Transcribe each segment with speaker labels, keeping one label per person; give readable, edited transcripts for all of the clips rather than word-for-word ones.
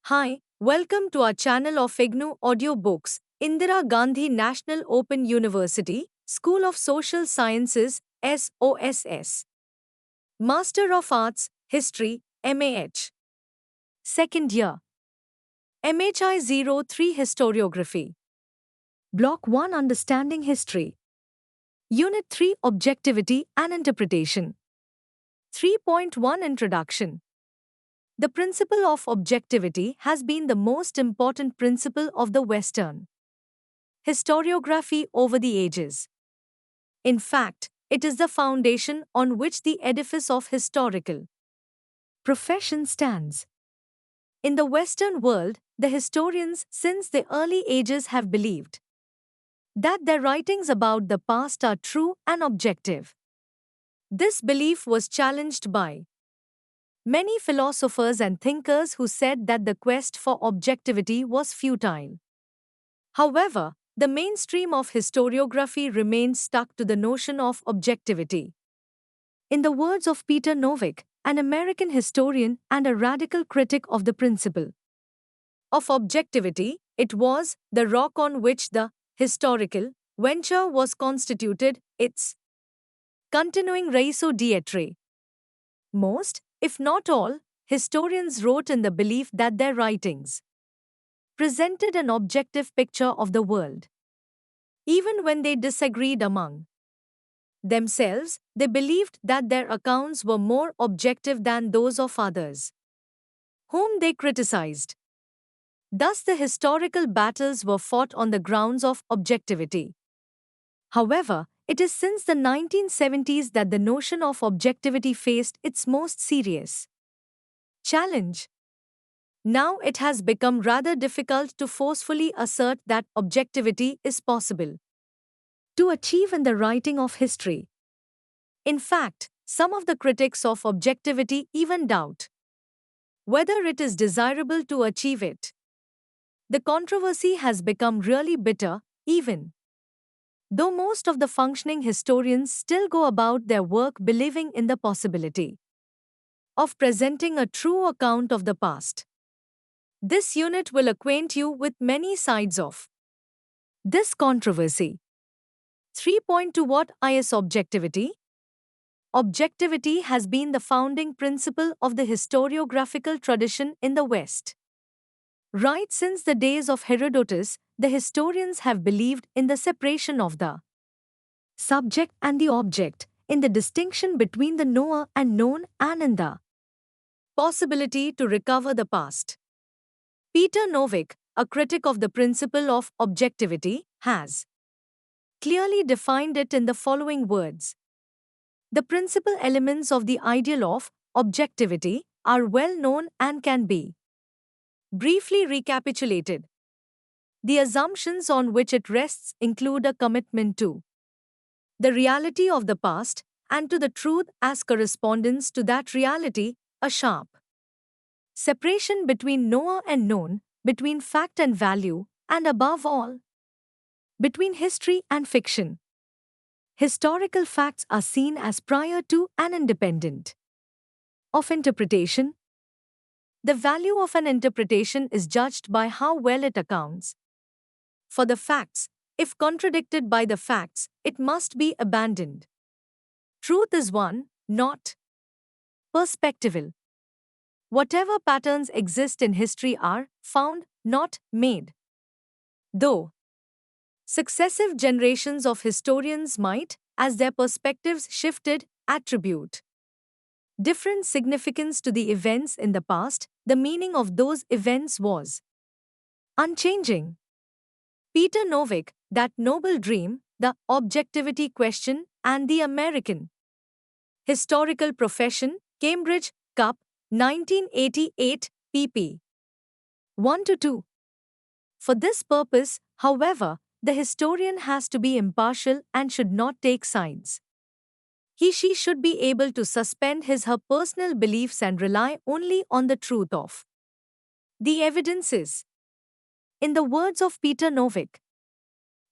Speaker 1: Hi, welcome to our channel of IGNOU Audiobooks, Indira Gandhi National Open University, School of Social Sciences, SOSS. Master of Arts, History, MAH. Second year. MHI 03 Historiography. Block 1 Understanding History. Unit 3 Objectivity and Interpretation. 3.1 Introduction. The principle of objectivity has been the most important principle of the Western historiography over the ages. In fact, it is the foundation on which the edifice of historical profession stands. In the Western world, the historians since the early ages have believed that their writings about the past are true and objective. This belief was challenged by many philosophers and thinkers who said that the quest for objectivity was futile. However, the mainstream of historiography remained stuck to the notion of objectivity. In the words of Peter Novick, an American historian and a radical critic of the principle of objectivity, it was the rock on which the historical venture was constituted, its continuing raison d'etre. Most, if not all, historians wrote in the belief that their writings presented an objective picture of the world. Even when they disagreed among themselves, they believed that their accounts were more objective than those of others, whom they criticized. Thus, the historical battles were fought on the grounds of objectivity. However, it is since the 1970s that the notion of objectivity faced its most serious challenge. Now it has become rather difficult to forcefully assert that objectivity is possible to achieve in the writing of history. In fact, some of the critics of objectivity even doubt whether it is desirable to achieve it. The controversy has become really bitter, even though most of the functioning historians still go about their work believing in the possibility of presenting a true account of the past. This unit will acquaint you with many sides of this controversy. 3.2 What is objectivity? Objectivity has been the founding principle of the historiographical tradition in the West. Right since the days of Herodotus, the historians have believed in the separation of the subject and the object, in the distinction between the knower and known, and in the possibility to recover the past. Peter Novick, a critic of the principle of objectivity, has clearly defined it in the following words. The principal elements of the ideal of objectivity are well known and can be briefly recapitulated. The assumptions on which it rests include a commitment to the reality of the past and to the truth as correspondence to that reality, a sharp separation between knower and known, between fact and value, and above all, between history and fiction. Historical facts are seen as prior to and independent of interpretation. The value of an interpretation is judged by how well it accounts for the facts. If contradicted by the facts, it must be abandoned. Truth is one, not perspectival. Whatever patterns exist in history are found, not made. Though successive generations of historians might, as their perspectives shifted, attribute different significance to the events in the past, the meaning of those events was unchanging. Peter Novick, That Noble Dream, The Objectivity Question, and the American Historical Profession, Cambridge, Cup, 1988, pp. 1-2. For this purpose, however, the historian has to be impartial and should not take sides. She should be able to suspend her personal beliefs and rely only on the truth of the evidences. In the words of Peter Novick,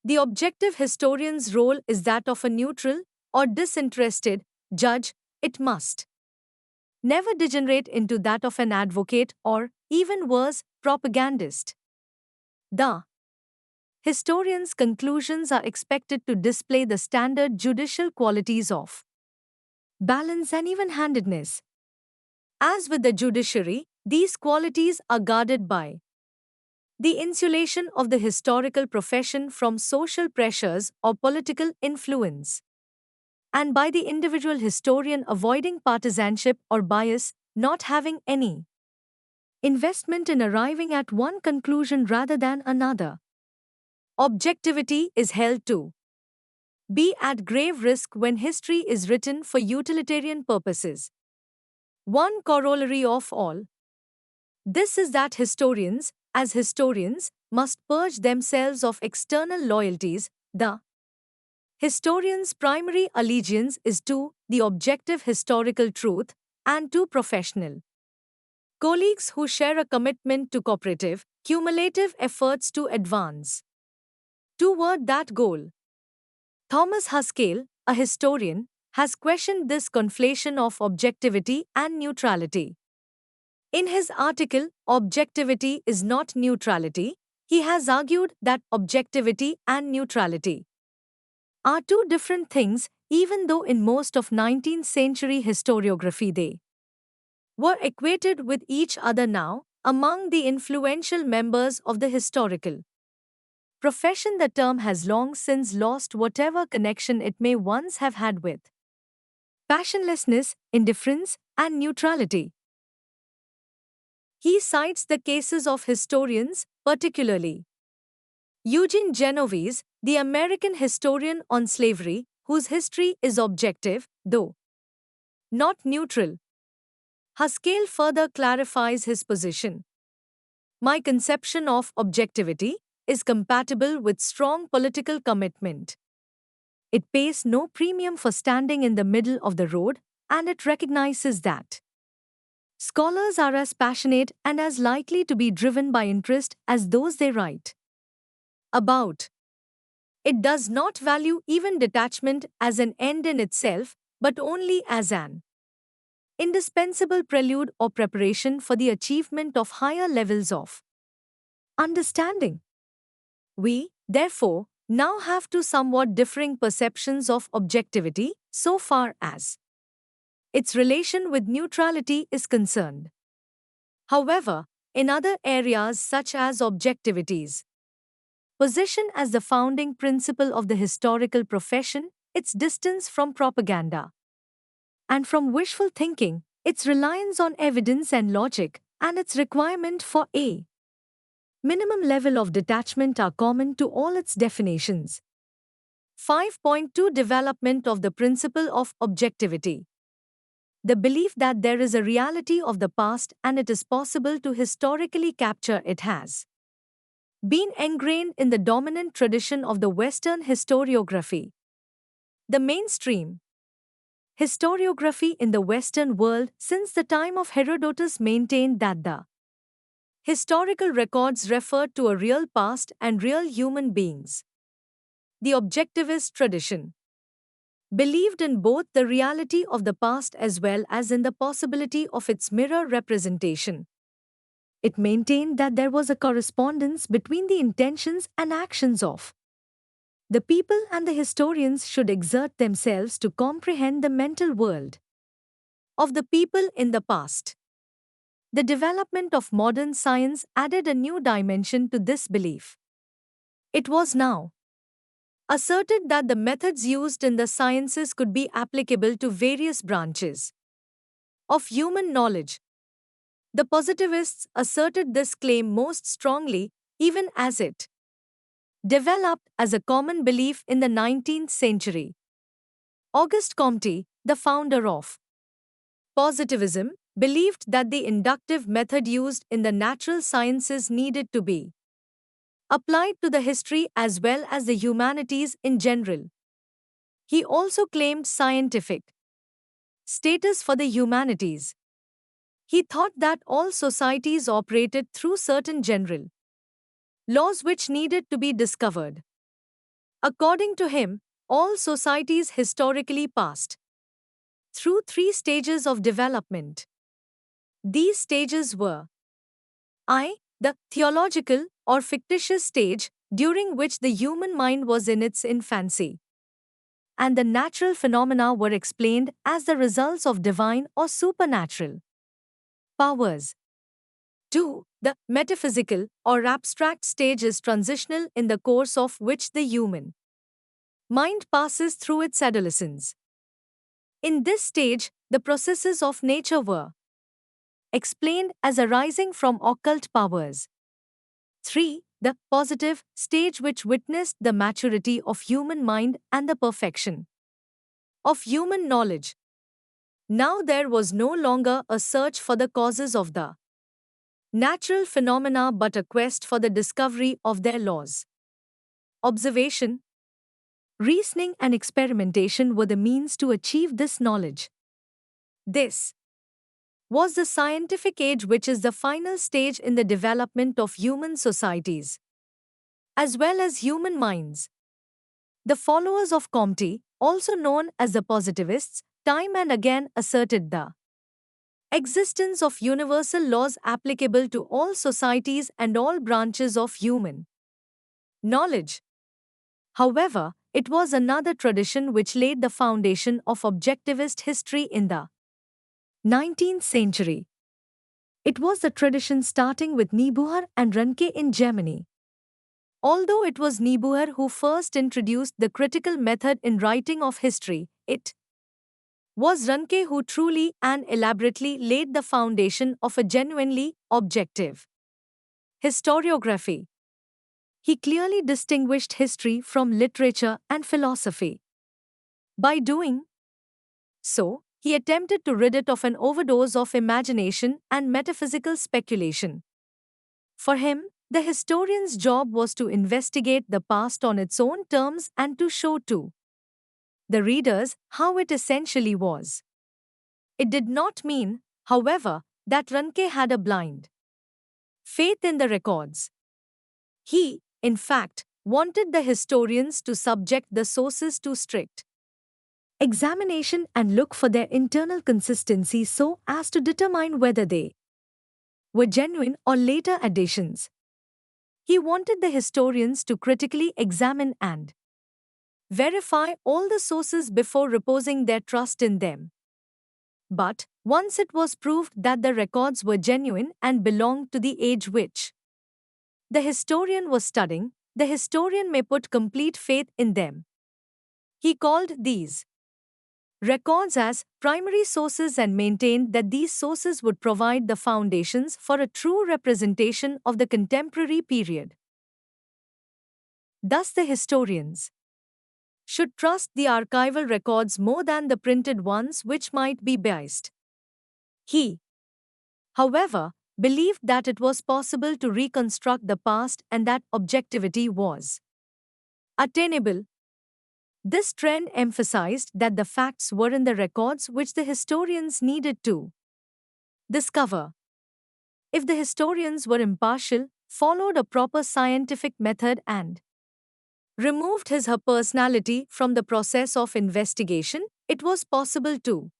Speaker 1: the objective historian's role is that of a neutral or disinterested judge. It must never degenerate into that of an advocate or, even worse, propagandist. The historian's conclusions are expected to display the standard judicial qualities of balance and even-handedness. As with the judiciary, these qualities are guarded by the insulation of the historical profession from social pressures or political influence, and by the individual historian avoiding partisanship or bias, not having any investment in arriving at one conclusion rather than another. Objectivity is held to be at grave risk when history is written for utilitarian purposes. One corollary of all this is that historians, as historians, must purge themselves of external loyalties. The historian's primary allegiance is to the objective historical truth and to professional colleagues who share a commitment to cooperative, cumulative efforts to advance toward that goal. Thomas Haskell, a historian, has questioned this conflation of objectivity and neutrality. In his article, Objectivity is Not Neutrality, he has argued that objectivity and neutrality are two different things, even though in most of 19th century historiography they were equated with each other now. Among the influential members of the historical profession, the term has long since lost whatever connection it may once have had with passionlessness, indifference, and neutrality. He cites the cases of historians, particularly Eugene Genovese, the American historian on slavery, whose history is objective, though not neutral. Haskell further clarifies his position. My conception of objectivity is compatible with strong political commitment. It pays no premium for standing in the middle of the road, and it recognizes that scholars are as passionate and as likely to be driven by interest as those they write about. It does not value even detachment as an end in itself, but only as an indispensable prelude or preparation for the achievement of higher levels of understanding. We, therefore, now have two somewhat differing perceptions of objectivity so far as its relation with neutrality is concerned. However, in other areas such as objectivity's position as the founding principle of the historical profession, its distance from propaganda and from wishful thinking, its reliance on evidence and logic, and its requirement for a minimum level of detachment are common to all its definitions. 5.2 Development of the principle of objectivity. The belief that there is a reality of the past and it is possible to historically capture it has been ingrained in the dominant tradition of the Western historiography. The mainstream historiography in the Western world since the time of Herodotus maintained that the historical records referred to a real past and real human beings. The objectivist tradition believed in both the reality of the past as well as in the possibility of its mirror representation. It maintained that there was a correspondence between the intentions and actions of the people, and the historians should exert themselves to comprehend the mental world of the people in the past. The development of modern science added a new dimension to this belief. It was now asserted that the methods used in the sciences could be applicable to various branches of human knowledge. The positivists asserted this claim most strongly, even as it developed as a common belief in the 19th century. Auguste Comte, the founder of positivism, believed that the inductive method used in the natural sciences needed to be applied to the history as well as the humanities in general. He also claimed scientific status for the humanities. He thought that all societies operated through certain general laws which needed to be discovered. According to him, all societies historically passed through three stages of development. These stages were I. The theological or fictitious stage, during which the human mind was in its infancy, and the natural phenomena were explained as the results of divine or supernatural powers. 2. The metaphysical or abstract stage is transitional, in the course of which the human mind passes through its adolescence. In this stage, the processes of nature were explained as arising from occult powers. 3. The positive stage, which witnessed the maturity of human mind and the perfection of human knowledge. Now there was no longer a search for the causes of the natural phenomena but a quest for the discovery of their laws. Observation, reasoning, and experimentation were the means to achieve this knowledge. This was the scientific age, which is the final stage in the development of human societies, as well as human minds. The followers of Comte, also known as the positivists, time and again asserted the existence of universal laws applicable to all societies and all branches of human knowledge. However, it was another tradition which laid the foundation of objectivist history in the 19th century. It was the tradition starting with Niebuhr and Ranke in Germany. Although it was Niebuhr who first introduced the critical method in writing of history, it was Ranke who truly and elaborately laid the foundation of a genuinely objective historiography. He clearly distinguished history from literature and philosophy. By doing so, he attempted to rid it of an overdose of imagination and metaphysical speculation. For him, the historian's job was to investigate the past on its own terms and to show to the readers how it essentially was. It did not mean, however, that Ranke had a blind faith in the records. He, in fact, wanted the historians to subject the sources to strict examination and look for their internal consistency so as to determine whether they were genuine or later additions. He wanted the historians to critically examine and verify all the sources before reposing their trust in them. But, once it was proved that the records were genuine and belonged to the age which the historian was studying, the historian may put complete faith in them. He called these records as primary sources and maintained that these sources would provide the foundations for a true representation of the contemporary period. Thus, the historians should trust the archival records more than the printed ones, which might be biased. He, however, believed that it was possible to reconstruct the past and that objectivity was attainable. This trend emphasized that the facts were in the records which the historians needed to discover. If the historians were impartial, followed a proper scientific method, and removed his her personality from the process of investigation, it was possible to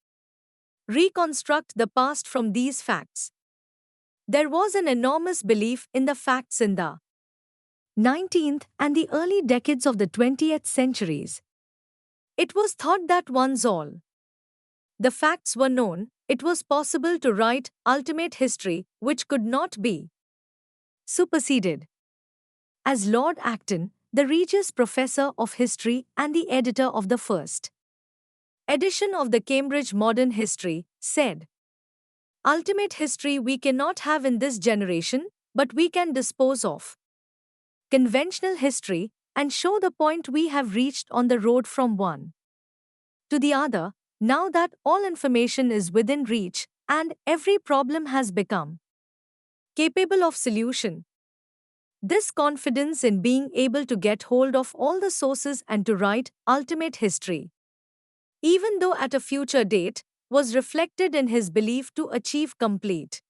Speaker 1: reconstruct the past from these facts. There was an enormous belief in the facts in the 19th and the early decades of the 20th centuries. It was thought that once all the facts were known, it was possible to write ultimate history which could not be superseded. As Lord Acton, the Regius Professor of History and the editor of the first edition of the Cambridge Modern History, said, "Ultimate history we cannot have in this generation, but we can dispose of conventional history and show the point we have reached on the road from one to the other, now that all information is within reach and every problem has become capable of solution." This confidence in being able to get hold of all the sources and to write ultimate history, even though at a future date, was reflected in his belief to achieve complete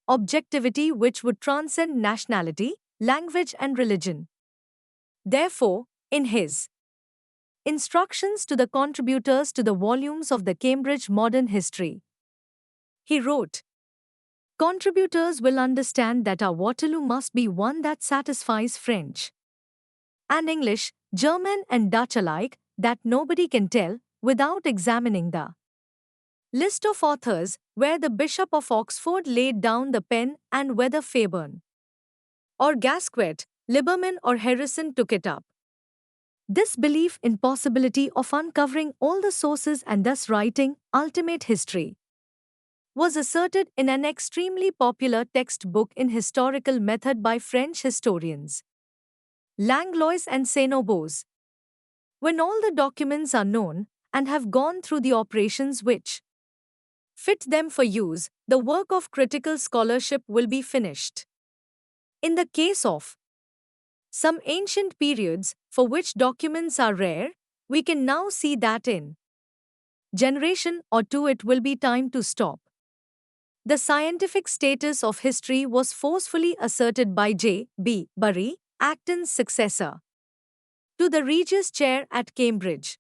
Speaker 1: objectivity which would transcend nationality, language, and religion. Therefore, in his instructions to the contributors to the volumes of the Cambridge Modern History, he wrote, Contributors will understand that our Waterloo must be one that satisfies French and English, German and Dutch alike, that nobody can tell without examining the list of authors, where the Bishop of Oxford laid down the pen and whether Fairbairn or Gasquet, Liberman or Harrison took it up. This belief in possibility of uncovering all the sources and thus writing ultimate history was asserted in an extremely popular textbook in historical method by French historians Langlois and Senobos. When all the documents are known and have gone through the operations which fit them for use, the work of critical scholarship will be finished. In the case of some ancient periods for which documents are rare, we can now see that in generation or two it will be time to stop. The scientific status of history was forcefully asserted by J. B. Bury, Acton's successor, to the Regius Chair at Cambridge.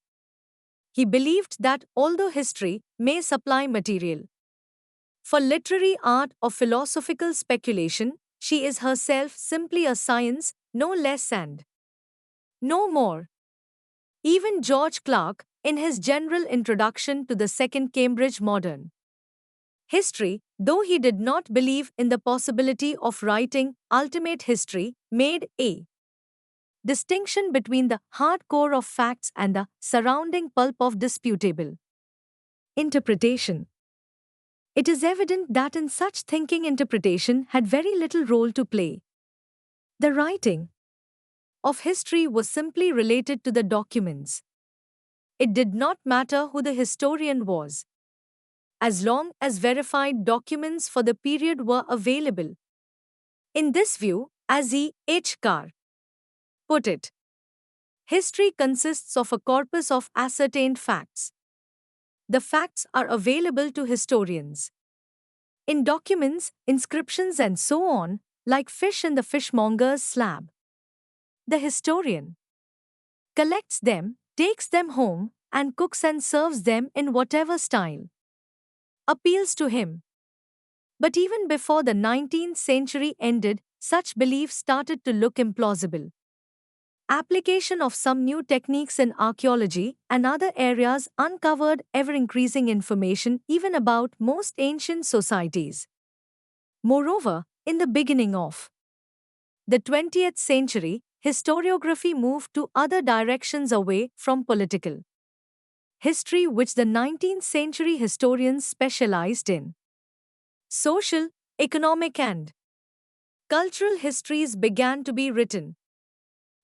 Speaker 1: He believed that although history may supply material for literary art or philosophical speculation, she is herself simply a science, no less and no more. Even George Clarke, in his general introduction to the Second Cambridge Modern History, though he did not believe in the possibility of writing ultimate history, made a distinction between the hard core of facts and the surrounding pulp of disputable interpretation. It is evident that in such thinking interpretation had very little role to play. The writing of history was simply related to the documents. It did not matter who the historian was, as long as verified documents for the period were available. In this view, as E. H. Carr put it, history consists of a corpus of ascertained facts. The facts are available to historians in documents, inscriptions, and so on, like fish in the fishmonger's slab. The historian collects them, takes them home, and cooks and serves them in whatever style appeals to him. But even before the 19th century ended, such beliefs started to look implausible. Application of some new techniques in archaeology and other areas uncovered ever-increasing information even about most ancient societies. Moreover, in the beginning of the 20th century, historiography moved to other directions away from political history, which the 19th century historians specialized in. Social, economic, and cultural histories began to be written.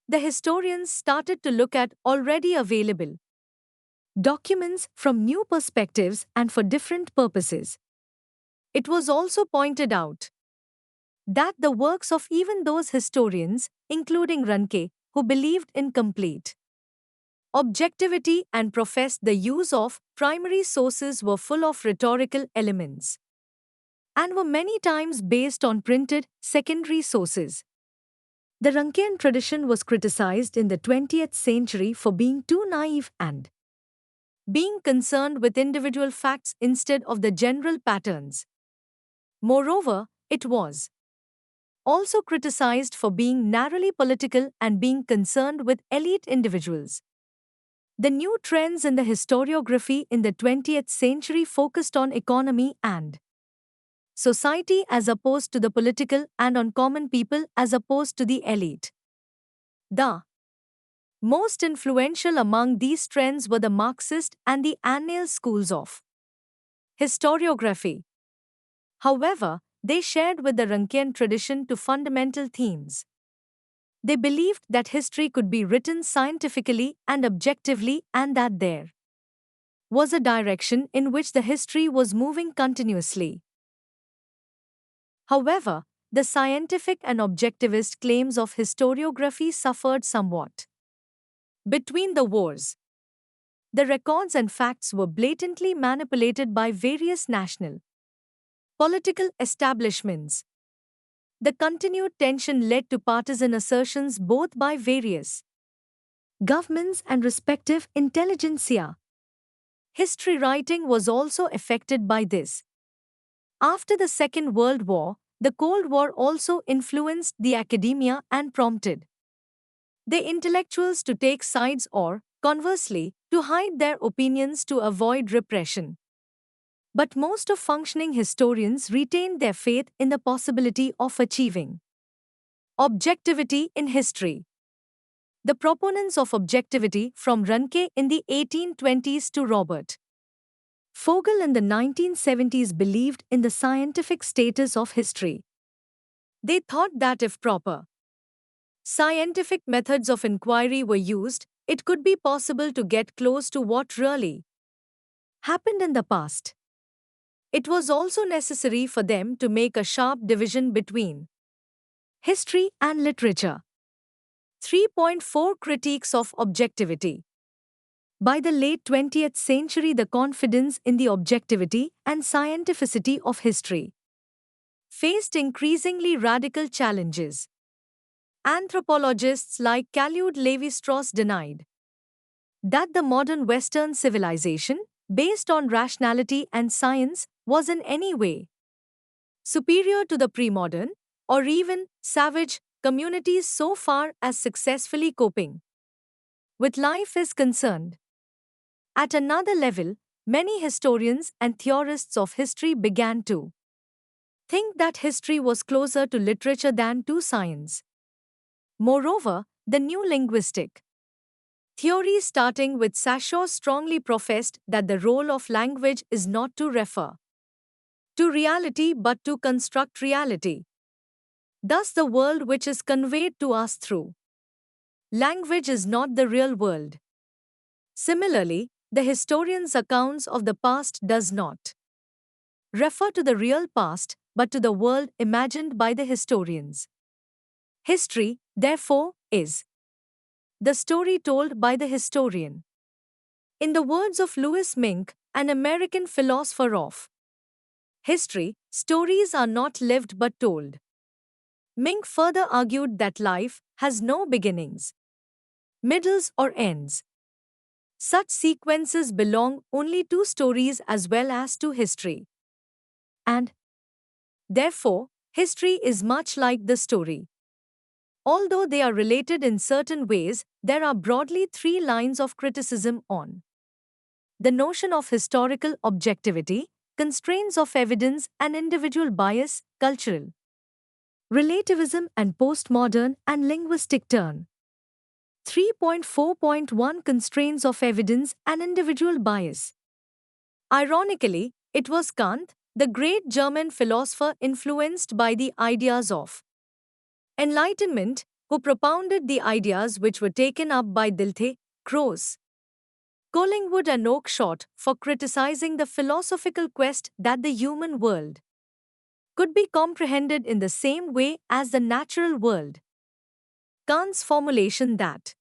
Speaker 1: The historians started to look at already available documents from new perspectives and for different purposes. It was also pointed out that the works of even those historians, including Ranke, who believed in complete objectivity and professed the use of primary sources, were full of rhetorical elements and were many times based on printed secondary sources. The Rankean tradition was criticized in the 20th century for being too naive and being concerned with individual facts instead of the general patterns. Moreover, it was also criticized for being narrowly political and being concerned with elite individuals. The new trends in the historiography in the 20th century focused on economy and society as opposed to the political and on common people as opposed to the elite. The most influential among these trends were the Marxist and the Annales schools of historiography. However, they shared with the Rankean tradition two fundamental themes. They believed that history could be written scientifically and objectively, and that there was a direction in which the history was moving continuously. However, the scientific and objectivist claims of historiography suffered somewhat. Between the wars, the records and facts were blatantly manipulated by various national political establishments. The continued tension led to partisan assertions both by various governments and respective intelligentsia. History writing was also affected by this. After the Second World War, the Cold War also influenced the academia and prompted the intellectuals to take sides or, conversely, to hide their opinions to avoid repression. But most of functioning historians retained their faith in the possibility of achieving objectivity in history. The proponents of objectivity from Ranke in the 1820s to Robert Fogel in the 1970s believed in the scientific status of history. They thought that if proper scientific methods of inquiry were used, it could be possible to get close to what really happened in the past. It was also necessary for them to make a sharp division between history and literature. 3.4 Critiques of Objectivity. By the late 20th century, the confidence in the objectivity and scientificity of history faced increasingly radical challenges. Anthropologists like Khaliud Lévi-Strauss denied that the modern Western civilization, based on rationality and science, was in any way superior to the pre-modern, or even savage, communities so far as successfully coping with life is concerned. At another level, many historians and theorists of history began to think that history was closer to literature than to science. Moreover, the new linguistic theory starting with Saussure strongly professed that the role of language is not to refer to reality but to construct reality. Thus, the world which is conveyed to us through language is not the real world. Similarly, the historian's accounts of the past does not refer to the real past but to the world imagined by the historians. History, therefore, is the story told by the historian. In the words of Louis Mink, an American philosopher of history, stories are not lived but told. Mink further argued that life has no beginnings, middles, or ends. Such sequences belong only to stories as well as to history. And, therefore, history is much like the story. Although they are related in certain ways, there are broadly three lines of criticism on the notion of historical objectivity, constraints of evidence and individual bias, cultural relativism and postmodern and linguistic turn. 3.4.1 Constraints of evidence and individual bias. Ironically, it was Kant, the great German philosopher influenced by the ideas of Enlightenment, who propounded the ideas which were taken up by Dilthey, Croce, Collingwood and Oakeshott for criticizing the philosophical quest that the human world could be comprehended in the same way as the natural world. Kant's formulation that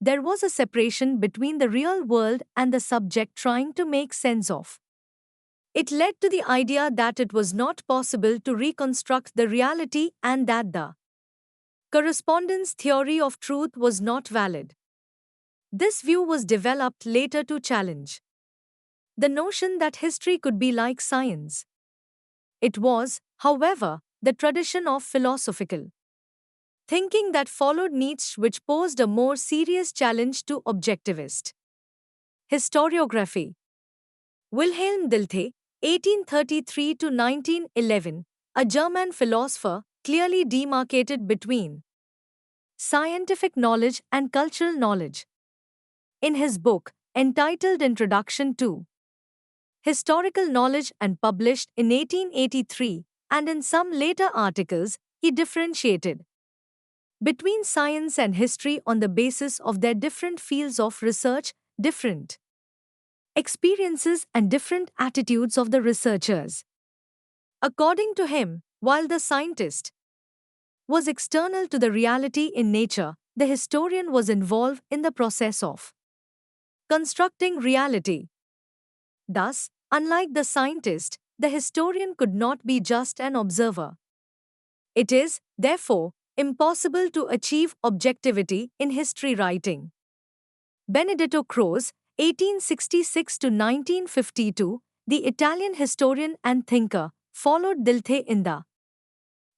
Speaker 1: there was a separation between the real world and the subject trying to make sense of it led to the idea that it was not possible to reconstruct the reality and that the correspondence theory of truth was not valid. This view was developed later to challenge the notion that history could be like science. It was, however, the tradition of philosophical thinking that followed Nietzsche which posed a more serious challenge to objectivist historiography. Wilhelm Dilthey, 1833 to 1911, a German philosopher, clearly demarcated between scientific knowledge and cultural knowledge. In his book, entitled Introduction to Historical Knowledge and published in 1883, and in some later articles, he differentiated between science and history on the basis of their different fields of research, different experiences, and different attitudes of the researchers. According to him, while the scientist was external to the reality in nature, the historian was involved in the process of constructing reality. Thus, unlike the scientist, the historian could not be just an observer. It is, therefore, impossible to achieve objectivity in history writing. Benedetto Croce, 1866 to 1952, the Italian historian and thinker, followed Dilthey in the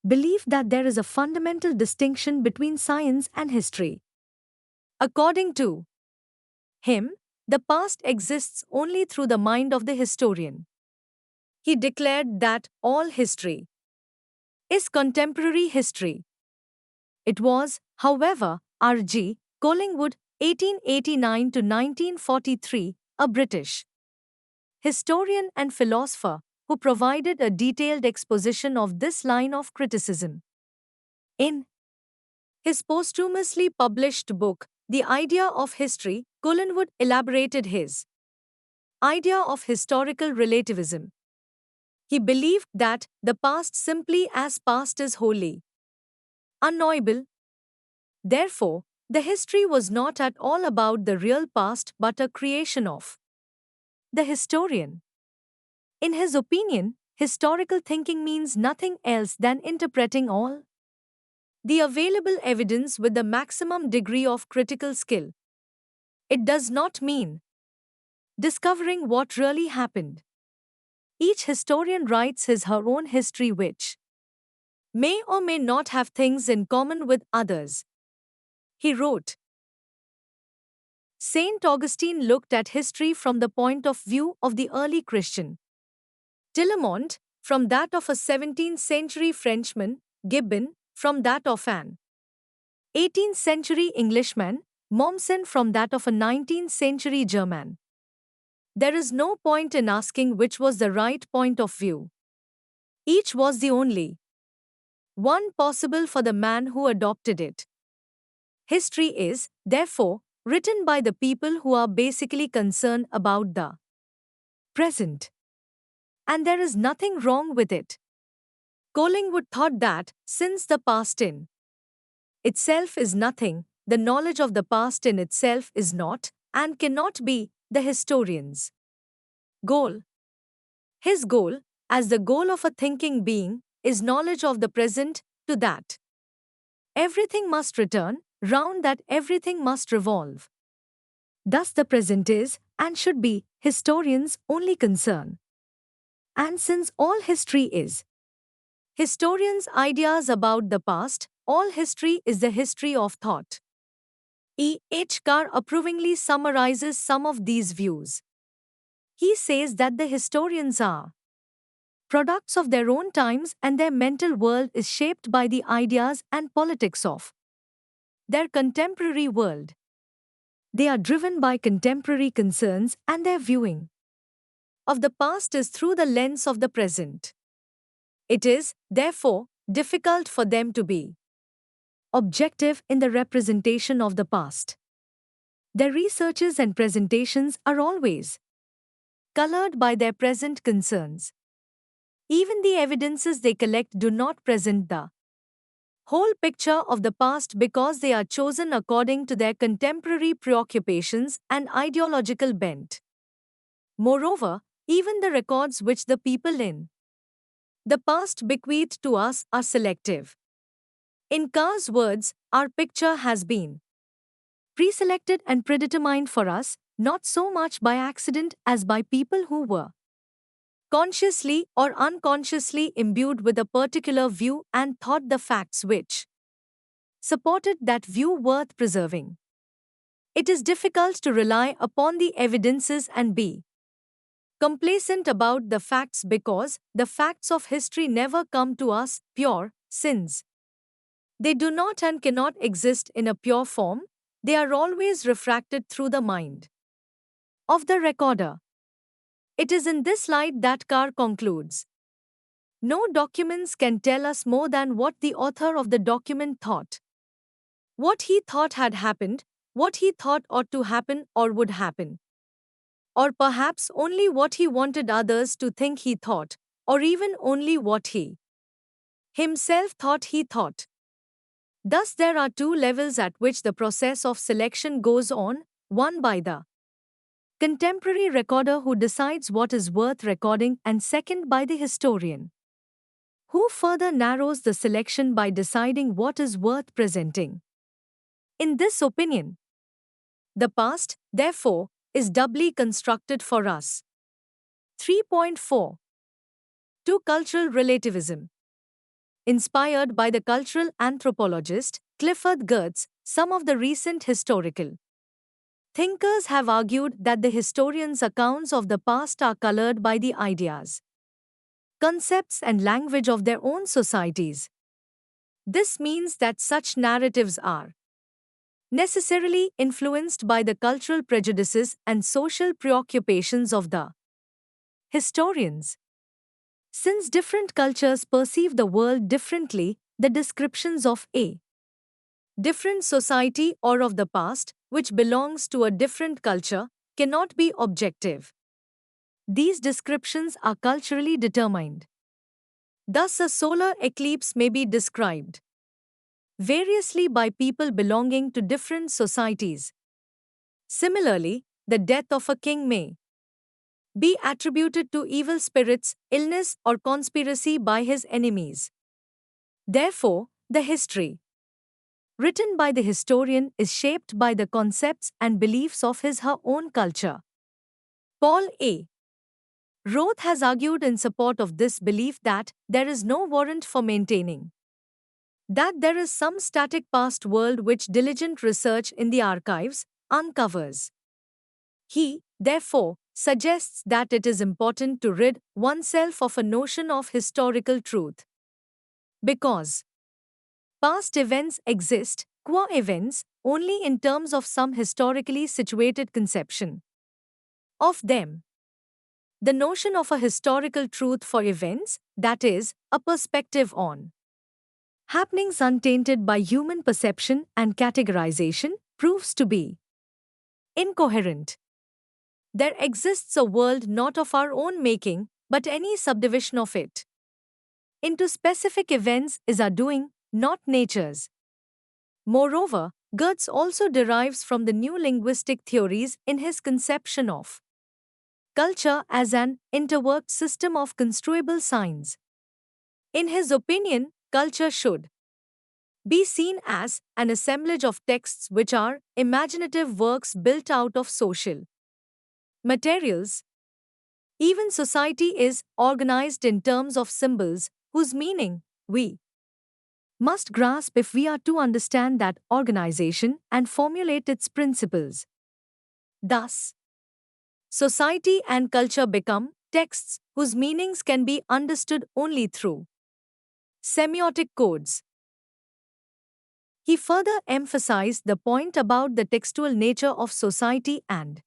Speaker 1: belief that there is a fundamental distinction between science and history. According to him, the past exists only through the mind of the historian. He declared that all history is contemporary history. It was, however, R.G. Collingwood, 1889 to 1943, a British historian and philosopher, who provided a detailed exposition of this line of criticism. In his posthumously published book, The Idea of History, Collingwood elaborated his idea of historical relativism. He believed that the past simply as past is wholly unknowable. Therefore, the history was not at all about the real past but a creation of the historian. In his opinion, historical thinking means nothing else than interpreting all the available evidence with the maximum degree of critical skill. It does not mean discovering what really happened. Each historian writes his her own history which may or may not have things in common with others. He wrote, Saint Augustine looked at history from the point of view of the early Christian. Tillemont, from that of a 17th century Frenchman, Gibbon, from that of an 18th century Englishman, Mommsen from that of a 19th century German. There is no point in asking which was the right point of view. Each was the only one possible for the man who adopted it. History is, therefore, written by the people who are basically concerned about the present. And there is nothing wrong with it. Collingwood thought that, since the past in itself is nothing, the knowledge of the past in itself is not, and cannot be, the historian's goal. His goal, as the goal of a thinking being, is knowledge of the present, to that everything must return, round that everything must revolve. Thus the present is, and should be, historians' only concern. And since all history is historians' ideas about the past, all history is the history of thought. E. H. Carr approvingly summarizes some of these views. He says that the historians are products of their own times and their mental world is shaped by the ideas and politics of their contemporary world. They are driven by contemporary concerns and their viewing of the past is through the lens of the present. It is, therefore, difficult for them to be objective in the representation of the past. Their researches and presentations are always colored by their present concerns. Even the evidences they collect do not present the whole picture of the past because they are chosen according to their contemporary preoccupations and ideological bent. Moreover, even the records which the people in the past bequeath to us are selective. In Carr's words, our picture has been preselected and predetermined for us, not so much by accident as by people who were consciously or unconsciously imbued with a particular view and thought the facts which supported that view worth preserving. It is difficult to rely upon the evidences and be complacent about the facts because the facts of history never come to us pure, since they do not and cannot exist in a pure form, they are always refracted through the mind of the recorder. It is in this light that Carr concludes. No documents can tell us more than what the author of the document thought. What he thought had happened, what he thought ought to happen or would happen. Or perhaps only what he wanted others to think he thought, or even only what he himself thought he thought. Thus there are two levels at which the process of selection goes on, one by the contemporary recorder who decides what is worth recording and second by the historian, who further narrows the selection by deciding what is worth presenting. In this opinion, the past, therefore, is doubly constructed for us. 3.4. to cultural relativism. Inspired by the cultural anthropologist Clifford Geertz, some of the recent historical thinkers have argued that the historians' accounts of the past are colored by the ideas, concepts, and language of their own societies. This means that such narratives are necessarily influenced by the cultural prejudices and social preoccupations of the historians. Since different cultures perceive the world differently, the descriptions of a different society or of the past, which belongs to a different culture, cannot be objective. These descriptions are culturally determined. Thus, a solar eclipse may be described variously by people belonging to different societies. Similarly, the death of a king may be attributed to evil spirits, illness, or conspiracy by his enemies. Therefore, the history written by the historian is shaped by the concepts and beliefs of his/her own culture. Paul A. Roth has argued in support of this belief that there is no warrant for maintaining that there is some static past world which diligent research in the archives uncovers. He, therefore, suggests that it is important to rid oneself of a notion of historical truth. Because past events exist, qua events, only in terms of some historically situated conception of them. The notion of a historical truth for events, that is, a perspective on happenings untainted by human perception and categorization, proves to be incoherent. There exists a world not of our own making, but any subdivision of it into specific events is our doing, not nature's. Moreover, Geertz also derives from the new linguistic theories in his conception of culture as an interworked system of construable signs. In his opinion, culture should be seen as an assemblage of texts which are imaginative works built out of social materials. Even society is organized in terms of symbols whose meaning we must grasp if we are to understand that organization and formulate its principles. Thus, society and culture become texts whose meanings can be understood only through semiotic codes. He further emphasized the point about the textual nature of society and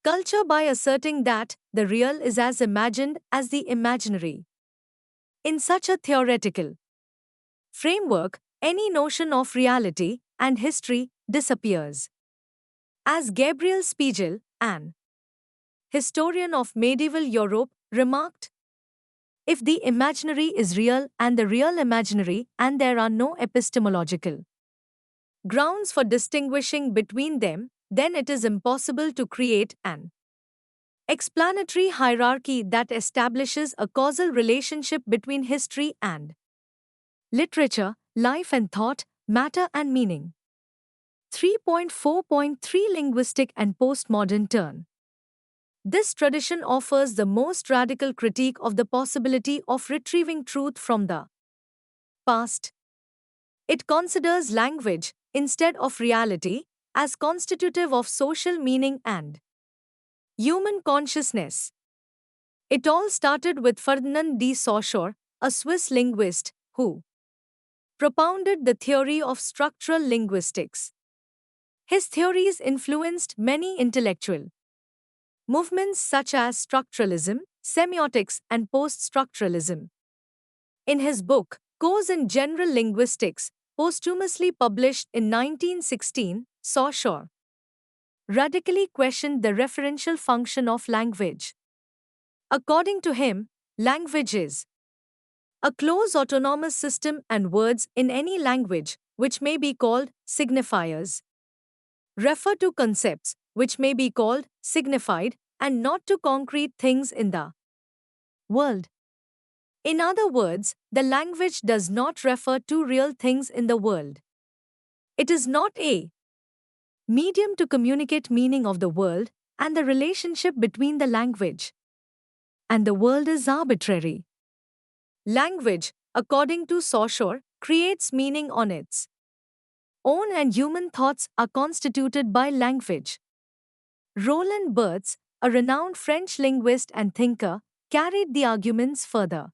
Speaker 1: culture by asserting that the real is as imagined as the imaginary. In such a theoretical framework, any notion of reality and history disappears. As Gabriel Spiegel, an historian of medieval Europe, remarked, if the imaginary is real and the real imaginary, and there are no epistemological grounds for distinguishing between them, then it is impossible to create an explanatory hierarchy that establishes a causal relationship between history and literature, life and thought, matter and meaning. 3.4.3 Linguistic and Postmodern Turn. This tradition offers the most radical critique of the possibility of retrieving truth from the past. It considers language, instead of reality, as constitutive of social meaning and human consciousness. It all started with Ferdinand de Saussure, a Swiss linguist, who propounded the theory of structural linguistics. His theories influenced many intellectual movements such as structuralism, semiotics, and post-structuralism. In his book, Course in General Linguistics, posthumously published in 1916, Saussure radically questioned the referential function of language. According to him, language is a close autonomous system, and words in any language, which may be called signifiers, refer to concepts, which may be called signified, and not to concrete things in the world. In other words, the language does not refer to real things in the world. It is not a medium to communicate meaning of the world, and the relationship between the language and the world is arbitrary. Language, according to Saussure, creates meaning on its own, and human thoughts are constituted by language. Roland Barthes, a renowned French linguist and thinker, carried the arguments further.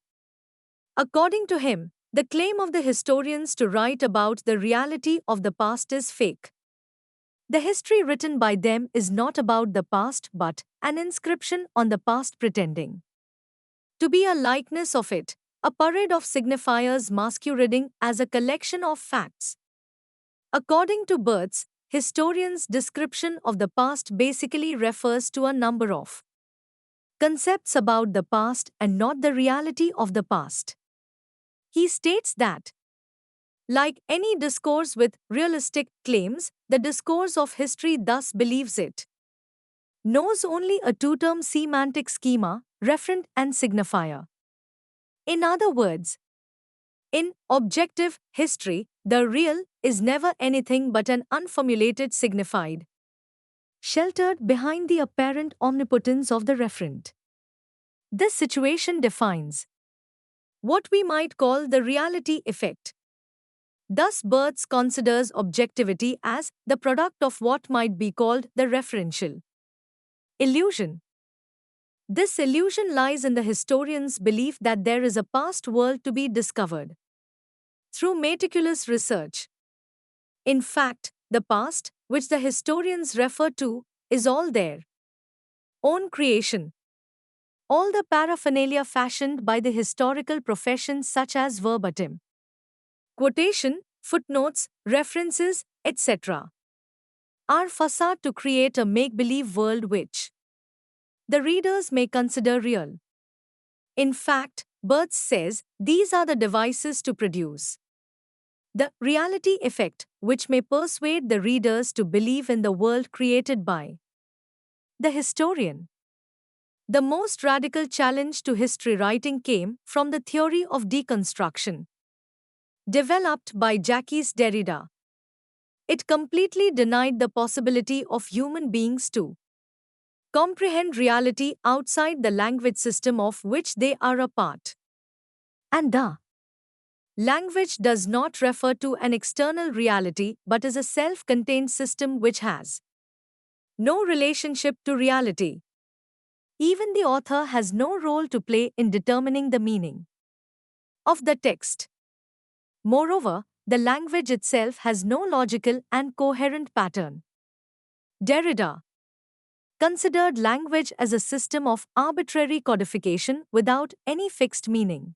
Speaker 1: According to him, the claim of the historians to write about the reality of the past is fake. The history written by them is not about the past but an inscription on the past pretending to be a likeness of it, a parade of signifiers masquerading as a collection of facts. According to Barthes, historians' description of the past basically refers to a number of concepts about the past and not the reality of the past. He states that, like any discourse with realistic claims, the discourse of history thus believes it knows only a two-term semantic schema, referent and signifier. In other words, in objective history, the real is never anything but an unformulated signified, sheltered behind the apparent omnipotence of the referent. This situation defines what we might call the reality effect. Thus, Barthes considers objectivity as the product of what might be called the referential illusion. This illusion lies in the historian's belief that there is a past world to be discovered through meticulous research. In fact, the past, which the historians refer to, is all their own creation. All the paraphernalia fashioned by the historical professions, such as verbatim quotation, footnotes, references, etc., are facade to create a make-believe world which the readers may consider real. In fact, Barthes says these are the devices to produce the reality effect, which may persuade the readers to believe in the world created by the historian. The most radical challenge to history writing came from the theory of deconstruction, developed by Jacques Derrida. It completely denied the possibility of human beings to comprehend reality outside the language system of which they are a part. And the language does not refer to an external reality but is a self-contained system which has no relationship to reality. Even the author has no role to play in determining the meaning of the text. Moreover, the language itself has no logical and coherent pattern. Derrida considered language as a system of arbitrary codification without any fixed meaning.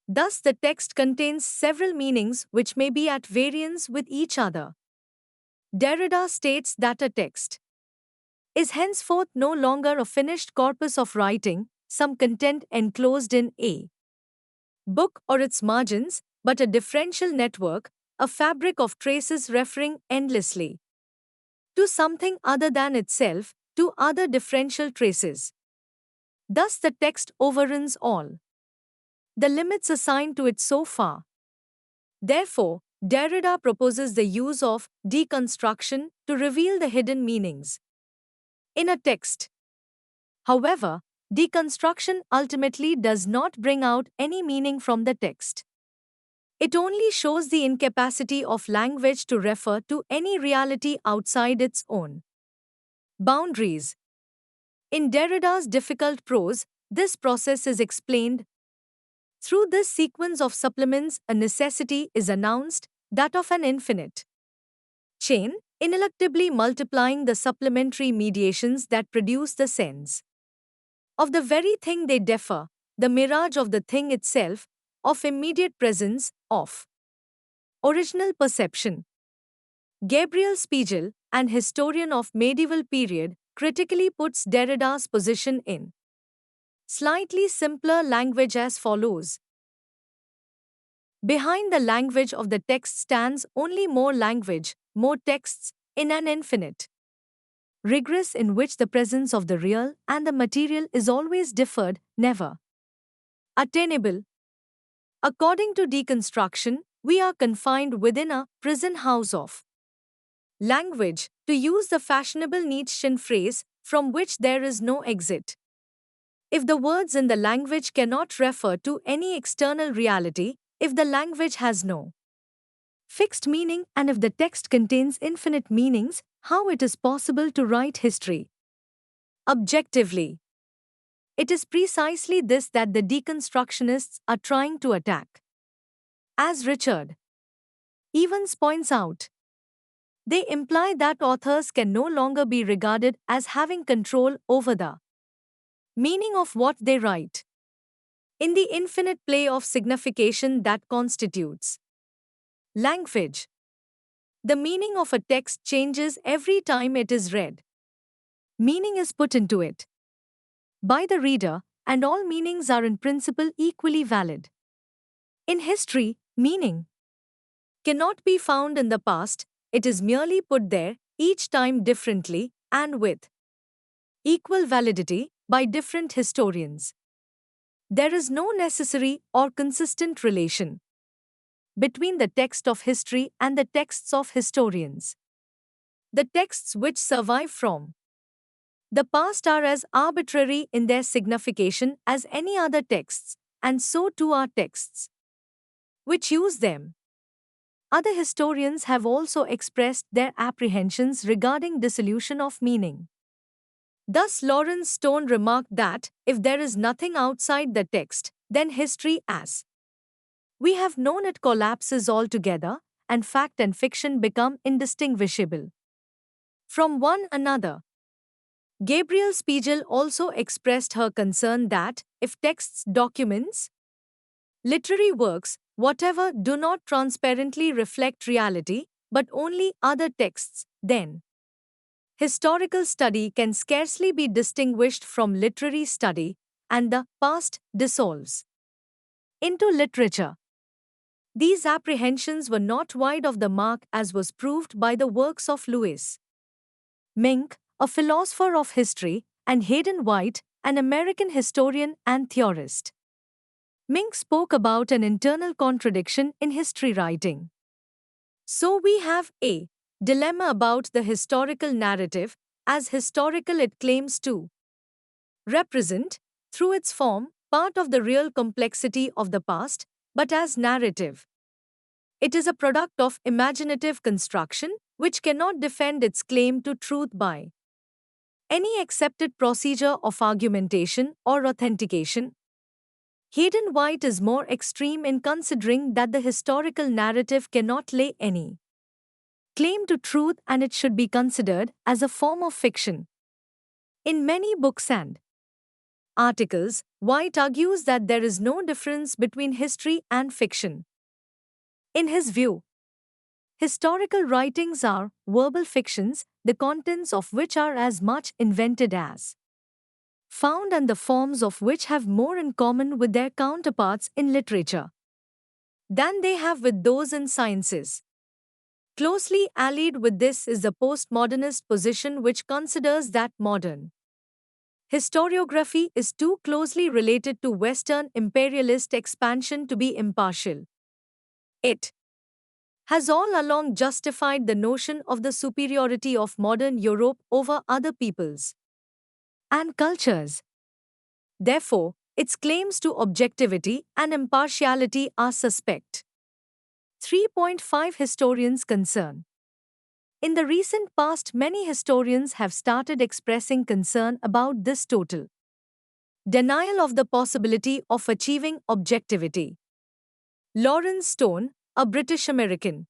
Speaker 1: Thus, the text contains several meanings which may be at variance with each other. Derrida states that a text is henceforth no longer a finished corpus of writing, some content enclosed in a book or its margins, but a differential network, a fabric of traces referring endlessly to something other than itself, to other differential traces. Thus, the text overruns all the limits assigned to it so far. Therefore, Derrida proposes the use of deconstruction to reveal the hidden meanings in a text. However, deconstruction ultimately does not bring out any meaning from the text. It only shows the incapacity of language to refer to any reality outside its own boundaries. In Derrida's difficult prose, this process is explained. Through this sequence of supplements, a necessity is announced, that of an infinite chain, ineluctably multiplying the supplementary mediations that produce the sense of the very thing they differ, the mirage of the thing itself, of immediate presence, of original perception. Gabriel Spiegel, an historian of medieval period, critically puts Derrida's position in slightly simpler language as follows. Behind the language of the text stands only more language, more texts, in an infinite regress in which the presence of the real and the material is always deferred, never attainable. According to deconstruction, we are confined within a prison house of language, to use the fashionable Nietzschean phrase, from which there is no exit. If the words in the language cannot refer to any external reality, if the language has no fixed meaning, and if the text contains infinite meanings, how it is possible to write history objectively? It is precisely this that the deconstructionists are trying to attack. As Richard Evans points out, they imply that authors can no longer be regarded as having control over the meaning of what they write. In the infinite play of signification that constitutes language, the meaning of a text changes every time it is read. Meaning is put into it by the reader, and all meanings are in principle equally valid. In history, meaning cannot be found in the past, it is merely put there, each time differently, and with equal validity, by different historians. There is no necessary or consistent relation between the text of history and the texts of historians. The texts which survive from the past are as arbitrary in their signification as any other texts, and so too are texts which use them. Other historians have also expressed their apprehensions regarding dissolution of meaning. Thus, Lawrence Stone remarked that, if there is nothing outside the text, then history as we have known it collapses altogether, and fact and fiction become indistinguishable from one another. Gabrielle Spiegel also expressed her concern that, if texts, documents, literary works, whatever, do not transparently reflect reality, but only other texts, then historical study can scarcely be distinguished from literary study, and the past dissolves into literature. These apprehensions were not wide of the mark, as was proved by the works of Louis Mink, a philosopher of history, and Hayden White, an American historian and theorist. Mink spoke about an internal contradiction in history writing. So we have a dilemma about the historical narrative, as historical it claims to represent, through its form, part of the real complexity of the past, but as narrative, it is a product of imaginative construction, which cannot defend its claim to truth by any accepted procedure of argumentation or authentication. Hayden White is more extreme in considering that the historical narrative cannot lay any claim to truth, and it should be considered as a form of fiction. In many books and articles, White argues that there is no difference between history and fiction. In his view, historical writings are verbal fictions, the contents of which are as much invented as found, and the forms of which have more in common with their counterparts in literature than they have with those in sciences. Closely allied with this is the postmodernist position, which considers that modern historiography is too closely related to Western imperialist expansion to be impartial. It has all along justified the notion of the superiority of modern Europe over other peoples and cultures. Therefore, its claims to objectivity and impartiality are suspect. 3.5 Historians' concern. In the recent past, many historians have started expressing concern about this total denial of the possibility of achieving objectivity. Lawrence Stone, a British American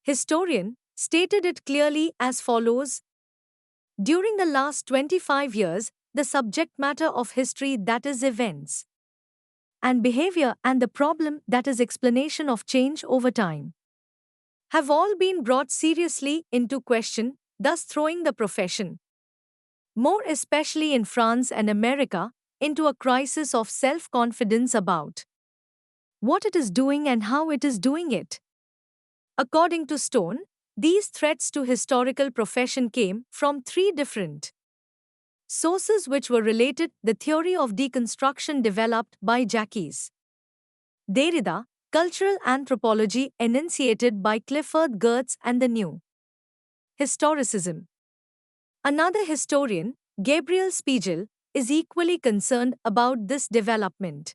Speaker 1: historian, stated it clearly as follows: during the last 25 years, the subject matter of history, that is, events and behavior, and the problem, that is, explanation of change over time, have all been brought seriously into question, thus throwing the profession, more especially in France and America, into a crisis of self-confidence about what it is doing and how it is doing it. According to Stone, these threats to historical profession came from three different sources which were related: the theory of deconstruction developed by Jacques Derrida, cultural anthropology enunciated by Clifford Geertz, and the new historicism. Another historian, Gabrielle Spiegel, is equally concerned about this development.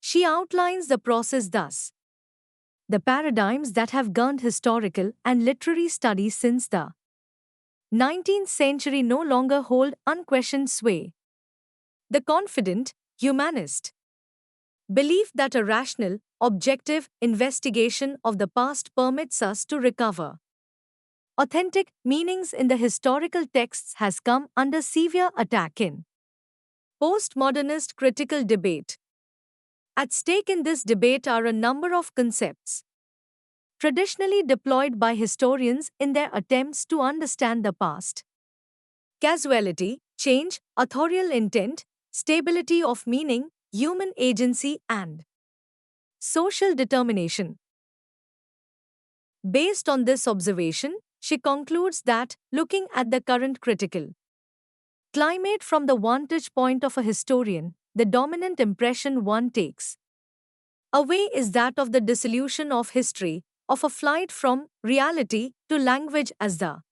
Speaker 1: She outlines the process thus. The paradigms that have governed historical and literary study since the 19th century no longer hold unquestioned sway. The confident, humanist belief that a rational, objective investigation of the past permits us to recover authentic meanings in the historical texts has come under severe attack in postmodernist critical debate. At stake in this debate are a number of concepts traditionally deployed by historians in their attempts to understand the past: causality, change, authorial intent, stability of meaning, human agency, and social determination. Based on this observation, she concludes that, looking at the current critical climate from the vantage point of a historian, the dominant impression one takes away is that of the dissolution of history, of a flight from reality to language as the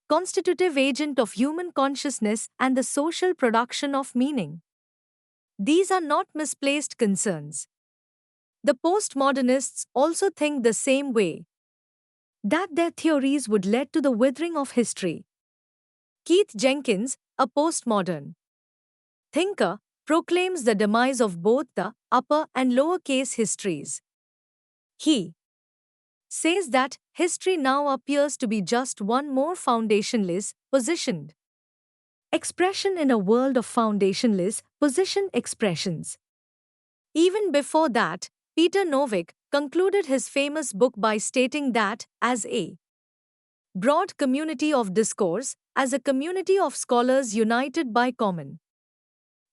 Speaker 1: constitutive agent of human consciousness and the social production of meaning. These are not misplaced concerns. The postmodernists also think the same way, that their theories would lead to the withering of history. Keith Jenkins, a postmodern thinker, proclaims the demise of both the upper and lowercase histories. He says that history now appears to be just one more foundationless, positioned expression in a world of foundationless, positioned expressions. Even before that, Peter Novick concluded his famous book by stating that, as a broad community of discourse, as a community of scholars united by common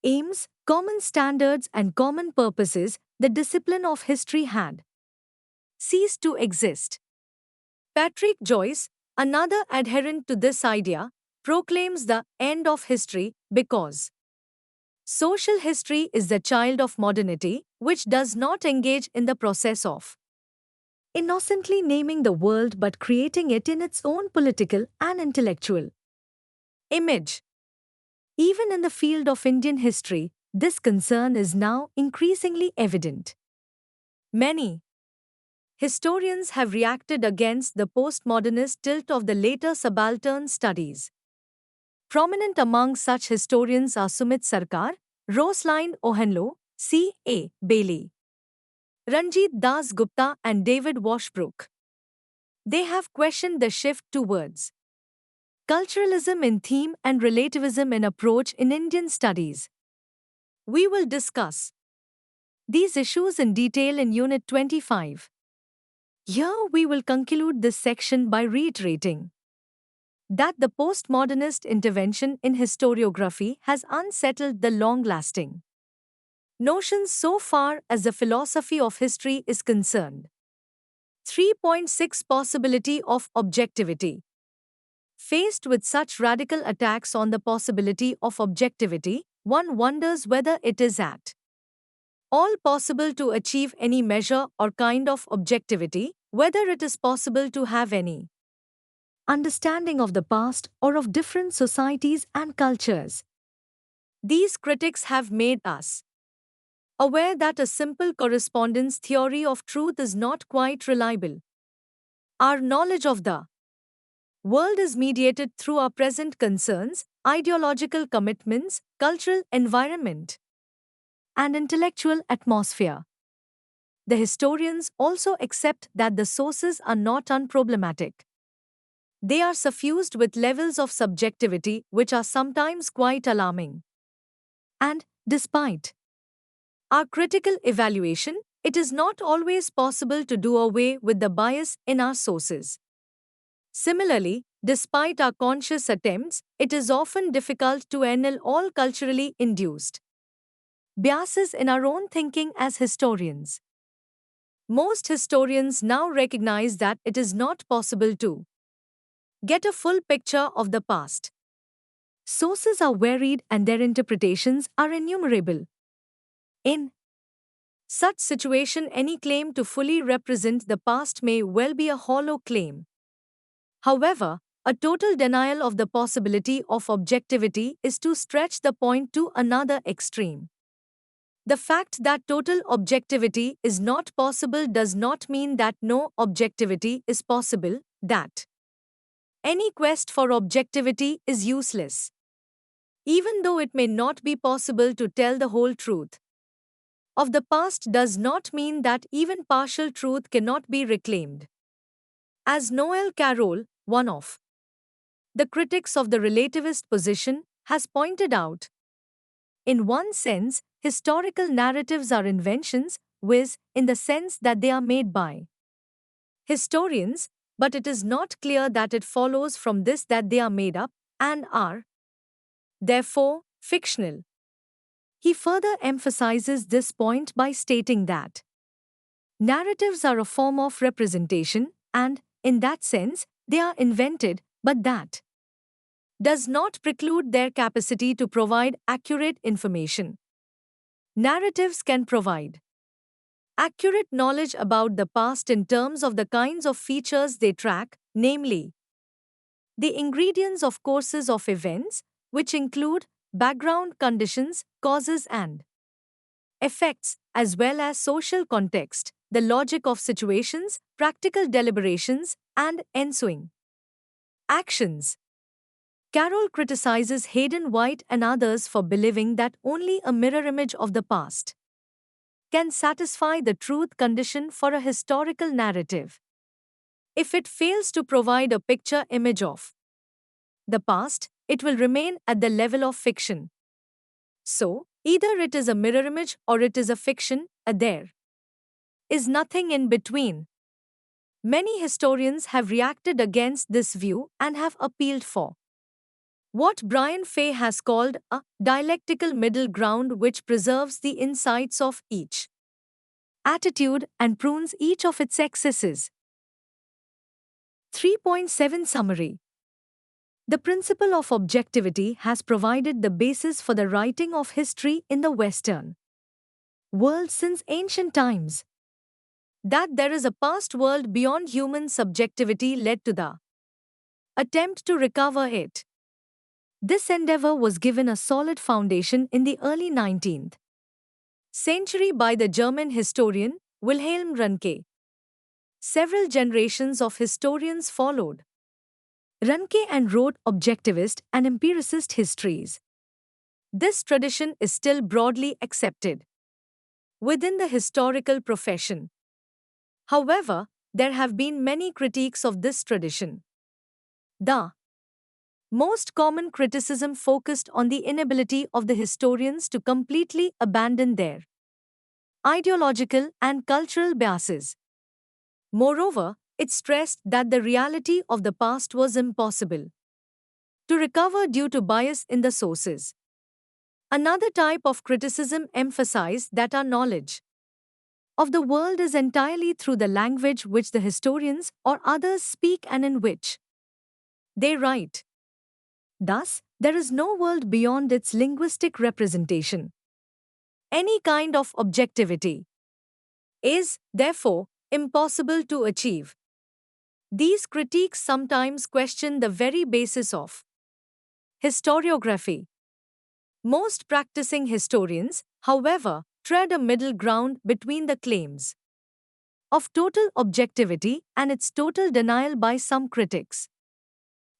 Speaker 1: aims, common standards, and common purposes, the discipline of history had ceased to exist. Patrick Joyce, another adherent to this idea, proclaims the end of history because social history is the child of modernity, which does not engage in the process of innocently naming the world but creating it in its own political and intellectual image. Even in the field of Indian history, this concern is now increasingly evident. Many historians have reacted against the postmodernist tilt of the later subaltern studies. Prominent among such historians are Sumit Sarkar, Rosaline Ohenlo, C. A. Bailey, Ranjit Das Gupta, and David Washbrook. They have questioned the shift towards culturalism in theme and relativism in approach in Indian studies. We will discuss these issues in detail in Unit 25. Here we will conclude this section by reiterating that the postmodernist intervention in historiography has unsettled the long-lasting notions so far as the philosophy of history is concerned. 3.6 Possibility of objectivity. Faced with such radical attacks on the possibility of objectivity, one wonders whether it is at all possible to achieve any measure or kind of objectivity, whether it is possible to have any understanding of the past or of different societies and cultures. These critics have made us aware that a simple correspondence theory of truth is not quite reliable. Our knowledge of the world is mediated through our present concerns, ideological commitments, cultural environment, and intellectual atmosphere. The historians also accept that the sources are not unproblematic. They are suffused with levels of subjectivity which are sometimes quite alarming. And, despite our critical evaluation, it is not always possible to do away with the bias in our sources. Similarly, despite our conscious attempts, it is often difficult to annul all culturally induced biases in our own thinking as historians. Most historians now recognize that it is not possible to get a full picture of the past. Sources are varied and their interpretations are innumerable. In such situation, any claim to fully represent the past may well be a hollow claim. However, A total denial of the possibility of objectivity is to stretch the point to another extreme. The fact that total objectivity is not possible does not mean that no objectivity is possible, that any quest for objectivity is useless. Even though it may not be possible to tell the whole truth of the past does not mean that even partial truth cannot be reclaimed. As Noel Carroll, one of the critics of the relativist position, has pointed out, in one sense, historical narratives are inventions, viz., in the sense that they are made by historians, but it is not clear that it follows from this that they are made up, and are, therefore, fictional. He further emphasizes this point by stating that narratives are a form of representation, and, in that sense, they are invented, but that does not preclude their capacity to provide accurate information. Narratives can provide accurate knowledge about the past in terms of the kinds of features they track, namely, the ingredients of courses of events, which include background conditions, causes, and effects, as well as social context, the logic of situations, practical deliberations, and ensuing actions. Carroll criticizes Hayden White and others for believing that only a mirror image of the past can satisfy the truth condition for a historical narrative. If it fails to provide a picture image of the past, it will remain at the level of fiction. So, either it is a mirror image or it is a fiction, there is nothing in between. Many historians have reacted against this view and have appealed for what Brian Fay has called a dialectical middle ground which preserves the insights of each attitude and prunes each of its excesses. 3.7 Summary. The principle of objectivity has provided the basis for the writing of history in the Western world since ancient times. That there is a past world beyond human subjectivity led to the attempt to recover it. This endeavor was given a solid foundation in the early 19th century by the German historian Wilhelm Röntgen. Several generations of historians followed Röntgen and wrote objectivist and empiricist histories. This tradition is still broadly accepted within the historical profession. However, there have been many critiques of this tradition. The most common criticism focused on the inability of the historians to completely abandon their ideological and cultural biases. Moreover, it stressed that the reality of the past was impossible to recover due to bias in the sources. Another type of criticism emphasized that our knowledge of the world is entirely through the language which the historians or others speak and in which they write. Thus, there is no world beyond its linguistic representation. Any kind of objectivity is, therefore, impossible to achieve. These critiques sometimes question the very basis of historiography. Most practicing historians, however, tread a middle ground between the claims of total objectivity and its total denial by some critics.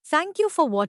Speaker 1: Thank you for watching.